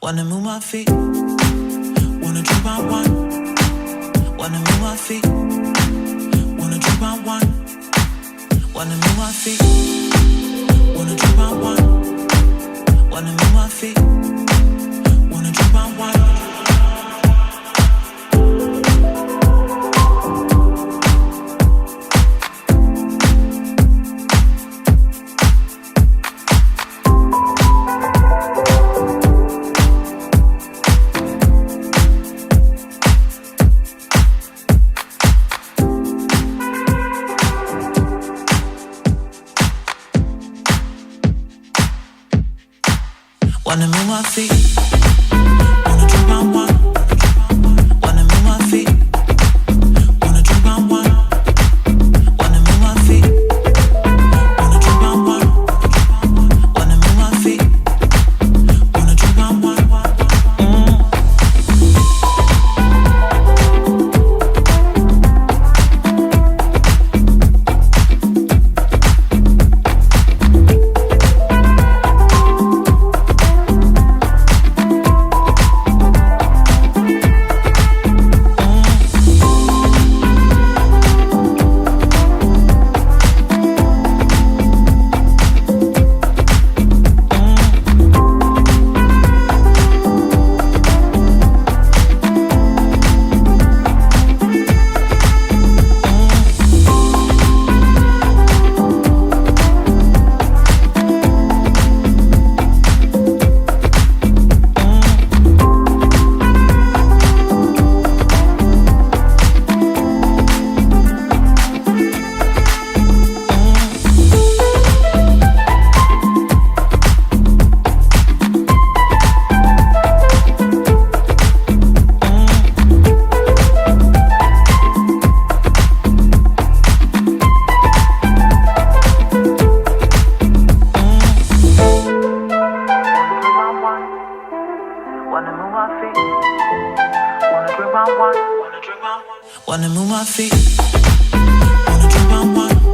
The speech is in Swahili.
Wanna move my feet, wanna drink my wine. Wanna move my feet, wanna drink my wine. Wanna move my feet, wanna drink my wine. Wanna move my feet, wanna drink my wine. Wanna move my feet, wanna drink my wine. Wanna move my feet, wanna drink my wine. Wanna move my feet, wanna drink my wine. Wanna move my feet, wanna drink my wine. Wanna move my feet, wanna drink my wine.